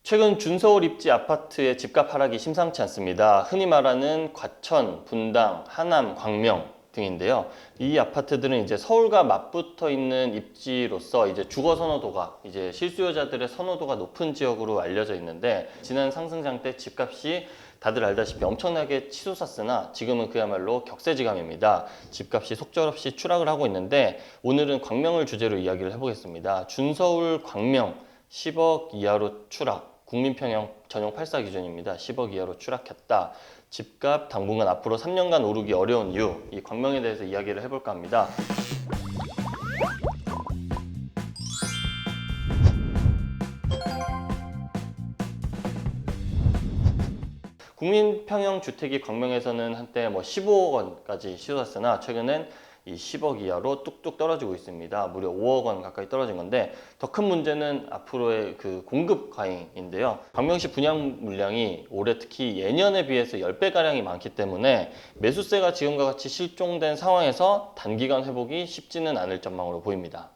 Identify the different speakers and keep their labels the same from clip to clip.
Speaker 1: 최근 준서울 입지 아파트의 집값 하락이 심상치 않습니다. 흔히 말하는 과천, 분당, 하남, 광명 등인데요. 이 아파트들은 이제 서울과 맞붙어 있는 입지로서 이제 주거 선호도가 이제 실수요자들의 선호도가 높은 지역으로 알려져 있는데, 지난 상승장 때 집값이 다들 알다시피 엄청나게 치솟았으나 지금은 그야말로 격세지감입니다. 집값이 속절없이 추락을 하고 있는데, 오늘은 광명을 주제로 이야기를 해보겠습니다. 준서울 광명 10억 이하로 추락. 국민평형 전용 8사 기준입니다. 10억 이하로 추락했다. 집값 당분간 앞으로 3년간 오르기 어려운 이유, 이 광명에 대해서 이야기를 해볼까 합니다. 국민평형 주택이 광명에서는 한때 15억 원까지 치솟았으나 최근엔 이 10억 이하로 뚝뚝 떨어지고 있습니다. 무려 5억 원 가까이 떨어진 건데, 더 큰 문제는 앞으로의 그 공급 과잉인데요. 광명시 분양 물량이 올해 특히 예년에 비해서 10배가량이 많기 때문에 매수세가 지금과 같이 실종된 상황에서 단기간 회복이 쉽지는 않을 전망으로 보입니다.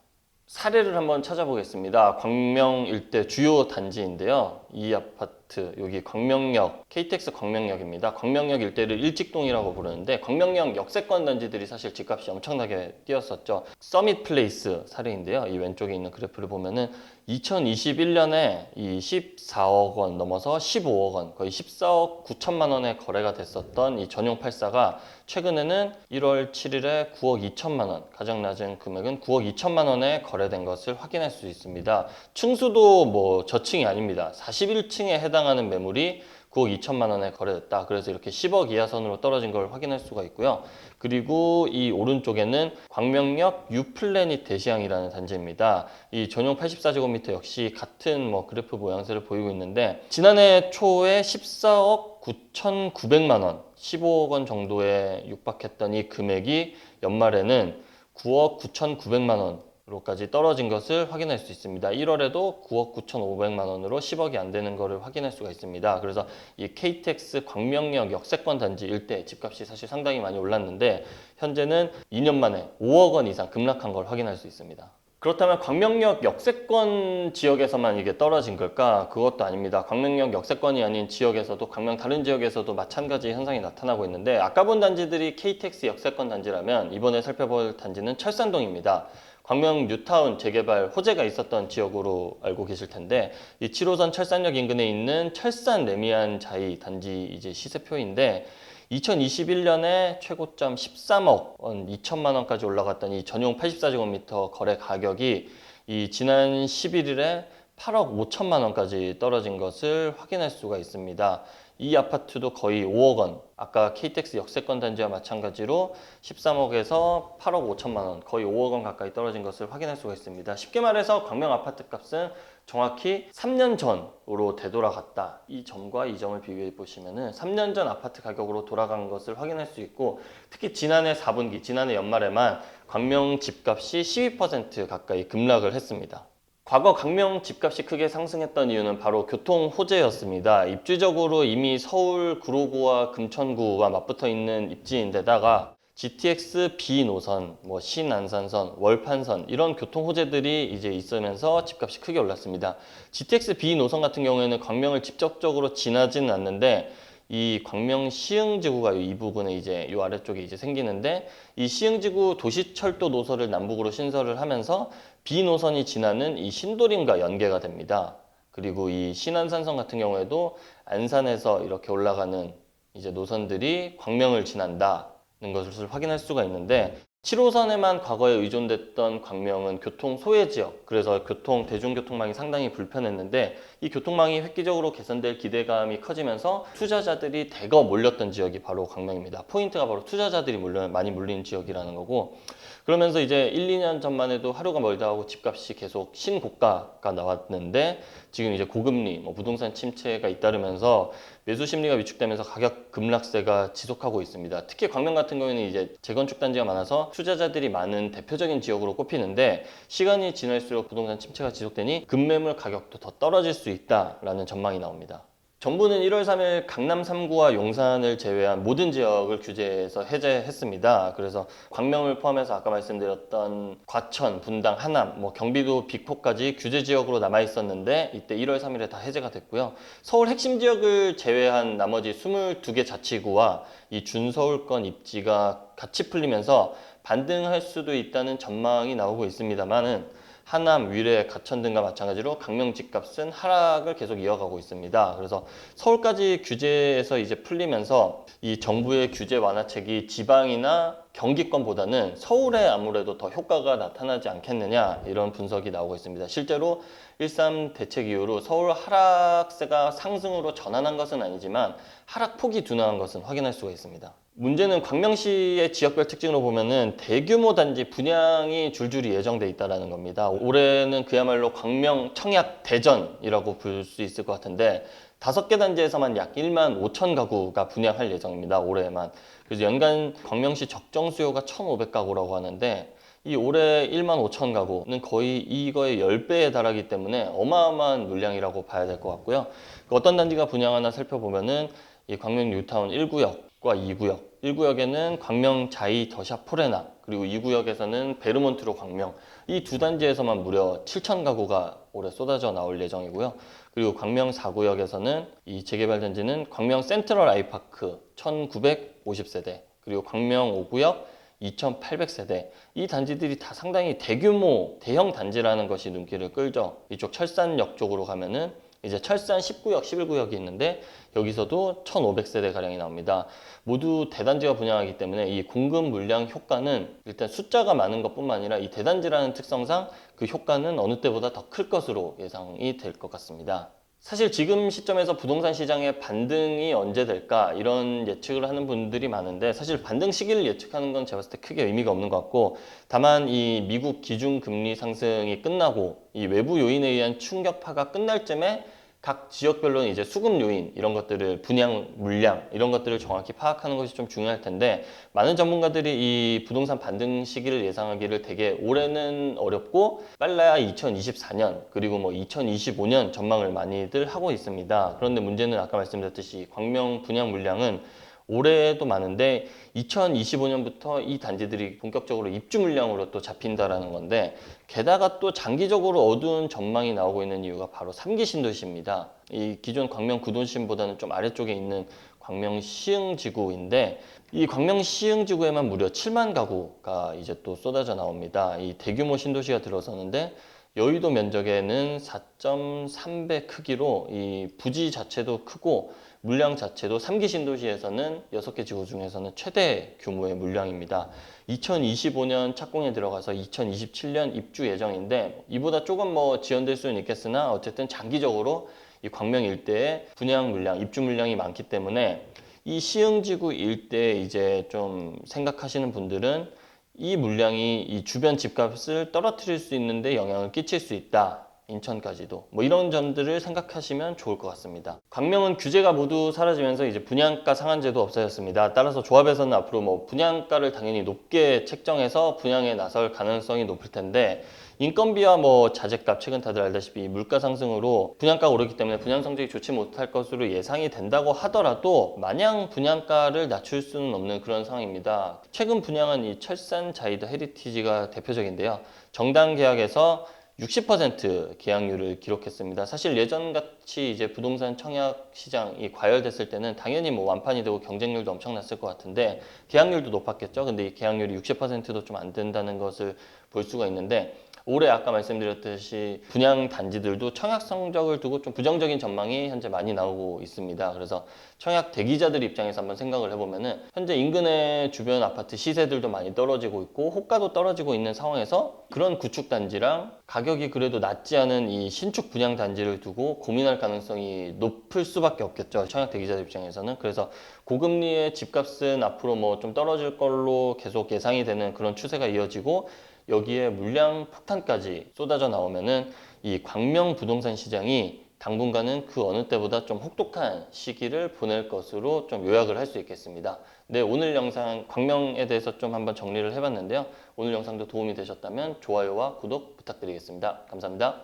Speaker 1: 사례를 한번 찾아보겠습니다. 광명 일대 주요 단지인데요. 이 아파트, 여기 광명역, KTX 광명역입니다. 광명역 일대를 일직동이라고 부르는데, 광명역 역세권 단지들이 사실 집값이 엄청나게 뛰었었죠. 서밋 플레이스 사례인데요. 이 왼쪽에 있는 그래프를 보면은 2021년에 이 14억 원 넘어서 15억 원, 거의 14억 9천만 원에 거래가 됐었던 이 전용 8사가 최근에는 1월 7일에 9억 2천만 원, 가장 낮은 금액은 9억 2천만 원에 거래된 것을 확인할 수 있습니다. 층수도 저층이 아닙니다. 41층에 해당하는 매물이 9억 2천만 원에 거래됐다. 그래서 이렇게 10억 이하 선으로 떨어진 걸 확인할 수가 있고요. 그리고 이 오른쪽에는 광명역 유플래닛 대시양이라는 단지입니다. 이 전용 84제곱미터 역시 같은 그래프 모양새를 보이고 있는데, 지난해 초에 14억 9,900만 원, 15억 원 정도에 육박했던 이 금액이 연말에는 9억 9,900만 원 로까지 떨어진 것을 확인할 수 있습니다. 1월에도 9억 9,500만 원으로 10억이 안 되는 것을 확인할 수가 있습니다. 그래서 이 KTX 광명역 역세권 단지 일대 집값이 사실 상당히 많이 올랐는데, 현재는 2년 만에 5억 원 이상 급락한 걸 확인할 수 있습니다. 그렇다면 광명역 역세권 지역에서만 이게 떨어진 걸까? 그것도 아닙니다. 광명역 역세권이 아닌 지역에서도, 광명 다른 지역에서도 마찬가지 현상이 나타나고 있는데, 아까 본 단지들이 KTX 역세권 단지라면 이번에 살펴볼 단지는 철산동입니다. 광명 뉴타운 재개발 호재가 있었던 지역으로 알고 계실 텐데, 이 7호선 철산역 인근에 있는 철산 레미안 자이 단지 이제 시세표인데, 2021년에 최고점 13억 원 2천만 원까지 올라갔던 이 전용 84제곱미터 거래 가격이 이 지난 11일에 8억 5천만 원까지 떨어진 것을 확인할 수가 있습니다. 이 아파트도 거의 5억 원, 아까 KTX 역세권 단지와 마찬가지로 13억에서 8억 5천만 원, 거의 5억 원 가까이 떨어진 것을 확인할 수가 있습니다. 쉽게 말해서 광명 아파트 값은 정확히 3년 전으로 되돌아갔다. 이 점과 이 점을 비교해 보시면은 3년 전 아파트 가격으로 돌아간 것을 확인할 수 있고, 특히 지난해 4분기, 지난해 연말에만 광명 집값이 12% 가까이 급락을 했습니다. 과거 광명 집값이 크게 상승했던 이유는 바로 교통 호재였습니다. 입지적으로 이미 서울 구로구와 금천구와 맞붙어 있는 입지인데다가 GTX B 노선, 신안산선, 월판선 이런 교통 호재들이 이제 있으면서 집값이 크게 올랐습니다. GTX B 노선 같은 경우에는 광명을 직접적으로 지나지는 않는데, 이 광명 시흥지구가 이 부분에 이제 이 아래쪽에 이제 생기는데, 이 시흥지구 도시철도 노선을 남북으로 신설을 하면서 B 노선이 지나는 이 신도림과 연계가 됩니다. 그리고 이 신안산선 같은 경우에도 안산에서 이렇게 올라가는 이제 노선들이 광명을 지난다는 것을 확인할 수가 있는데, 7호선에만 과거에 의존됐던 광명은 교통 소외 지역, 그래서 대중교통망이 상당히 불편했는데, 이 교통망이 획기적으로 개선될 기대감이 커지면서 투자자들이 대거 몰렸던 지역이 바로 광명입니다. 포인트가 바로 투자자들이 많이 몰린 지역이라는 거고, 그러면서 이제 1, 2년 전만 해도 하루가 멀다 하고 집값이 계속 신고가가 나왔는데, 지금 이제 고금리, 부동산 침체가 잇따르면서 매수 심리가 위축되면서 가격 급락세가 지속하고 있습니다. 특히 광명 같은 경우에는 이제 재건축 단지가 많아서 투자자들이 많은 대표적인 지역으로 꼽히는데, 시간이 지날수록 부동산 침체가 지속되니 급매물 가격도 더 떨어질 수 있다라는 전망이 나옵니다. 정부는 1월 3일 강남 3구와 용산을 제외한 모든 지역을 규제해서 해제했습니다. 그래서 광명을 포함해서 아까 말씀드렸던 과천, 분당, 하남, 경기도 빅4까지 규제 지역으로 남아 있었는데 이때 1월 3일에 다 해제가 됐고요. 서울 핵심 지역을 제외한 나머지 22개 자치구와 이 준서울권 입지가 같이 풀리면서 반등할 수도 있다는 전망이 나오고 있습니다만은 하남, 위례, 가천 등과 마찬가지로 강명 집값은 하락을 계속 이어가고 있습니다. 그래서 서울까지 규제에서 이제 풀리면서 이 정부의 규제 완화책이 지방이나 경기권보다는 서울에 아무래도 더 효과가 나타나지 않겠느냐 이런 분석이 나오고 있습니다. 실제로 1.3 대책 이후로 서울 하락세가 상승으로 전환한 것은 아니지만 하락폭이 둔화한 것은 확인할 수가 있습니다. 문제는 광명시의 지역별 특징으로 보면은 대규모 단지 분양이 줄줄이 예정돼 있다는 겁니다. 올해는 그야말로 광명, 청약, 대전이라고 부를 수 있을 것 같은데 5개 단지에서만 약 1만 5천 가구가 분양할 예정입니다. 올해만. 그래서 연간 광명시 적정 수요가 1,500가구라고 하는데 이 올해 1만 5천 가구는 거의 이거의 10배에 달하기 때문에 어마어마한 물량이라고 봐야 될 것 같고요. 어떤 단지가 분양하나 살펴보면은 이 광명 뉴타운 1구역과 2구역, 1구역에는 광명 자이 더샵 포레나, 그리고 2구역에서는 베르몬트로 광명, 이 두 단지에서만 무려 7천 가구가 올해 쏟아져 나올 예정이고요. 그리고 광명 4구역에서는 이 재개발 단지는 광명 센트럴 아이파크 1950세대, 그리고 광명 5구역 2,800세대. 이 단지들이 다 상당히 대규모 대형 단지라는 것이 눈길을 끌죠. 이쪽 철산역 쪽으로 가면은 이제 철산 10구역, 11구역이 있는데 여기서도 1,500세대 가량이 나옵니다. 모두 대단지가 분양하기 때문에 이 공급 물량 효과는 일단 숫자가 많은 것뿐만 아니라 이 대단지라는 특성상 그 효과는 어느 때보다 더 클 것으로 예상이 될 것 같습니다. 사실 지금 시점에서 부동산 시장의 반등이 언제 될까 이런 예측을 하는 분들이 많은데 사실 반등 시기를 예측하는 건 제가 봤을 때 크게 의미가 없는 것 같고, 다만 이 미국 기준금리 상승이 끝나고 이 외부 요인에 의한 충격파가 끝날 쯤에 각 지역별로는 이제 수급 요인 이런 것들을 분양 물량 이런 것들을 정확히 파악하는 것이 좀 중요할 텐데, 많은 전문가들이 이 부동산 반등 시기를 예상하기를 되게 올해는 어렵고 빨라야 2024년 그리고 2025년 전망을 많이들 하고 있습니다. 그런데 문제는 아까 말씀드렸듯이 광명 분양 물량은 올해도 많은데 2025년부터 이 단지들이 본격적으로 입주 물량으로 또 잡힌다라는 건데, 게다가 또 장기적으로 어두운 전망이 나오고 있는 이유가 바로 3기 신도시입니다. 이 기존 광명 구도심보다는 좀 아래쪽에 있는 광명 시흥지구인데 이 광명 시흥지구에만 무려 7만 가구가 이제 또 쏟아져 나옵니다. 이 대규모 신도시가 들어서는데 여의도 면적에는 4.3배 크기로 이 부지 자체도 크고 물량 자체도 3기 신도시에서는 6개 지구 중에서는 최대 규모의 물량입니다. 2025년 착공에 들어가서 2027년 입주 예정인데 이보다 조금 지연될 수는 있겠으나 어쨌든 장기적으로 이 광명 일대에 분양 물량, 입주 물량이 많기 때문에 이 시흥지구 일대에 이제 좀 생각하시는 분들은 이 물량이 이 주변 집값을 떨어뜨릴 수 있는데 영향을 끼칠 수 있다. 인천까지도 이런 점들을 생각하시면 좋을 것 같습니다. 광명은 규제가 모두 사라지면서 이제 분양가 상한제도 없어졌습니다. 따라서 조합에서는 앞으로 분양가를 당연히 높게 책정해서 분양에 나설 가능성이 높을 텐데, 인건비와 자재값, 최근 다들 알다시피 물가 상승으로 분양가가 오르기 때문에 분양 성적이 좋지 못할 것으로 예상이 된다고 하더라도 마냥 분양가를 낮출 수는 없는 그런 상황입니다. 최근 분양한 이 철산 자이더 헤리티지가 대표적인데요. 정당 계약에서 60% 계약률을 기록했습니다. 사실 예전같이 이제 부동산 청약 시장이 과열됐을 때는 당연히 완판이 되고 경쟁률도 엄청났을 것 같은데 계약률도 높았겠죠. 근데 이 계약률이 60%도 좀 안 된다는 것을 볼 수가 있는데, 올해 아까 말씀드렸듯이 분양 단지들도 청약 성적을 두고 좀 부정적인 전망이 현재 많이 나오고 있습니다. 그래서 청약 대기자들 입장에서 한번 생각을 해보면은 현재 인근의 주변 아파트 시세들도 많이 떨어지고 있고 호가도 떨어지고 있는 상황에서 그런 구축 단지랑 가격이 그래도 낮지 않은 이 신축 분양 단지를 두고 고민할 가능성이 높을 수밖에 없겠죠. 청약 대기자들 입장에서는. 그래서 고금리의 집값은 앞으로 좀 떨어질 걸로 계속 예상이 되는 그런 추세가 이어지고, 여기에 물량 폭탄까지 쏟아져 나오면은 이 광명 부동산 시장이 당분간은 그 어느 때보다 좀 혹독한 시기를 보낼 것으로 좀 요약을 할 수 있겠습니다. 네, 오늘 영상 광명에 대해서 좀 한번 정리를 해봤는데요. 오늘 영상도 도움이 되셨다면 좋아요와 구독 부탁드리겠습니다. 감사합니다.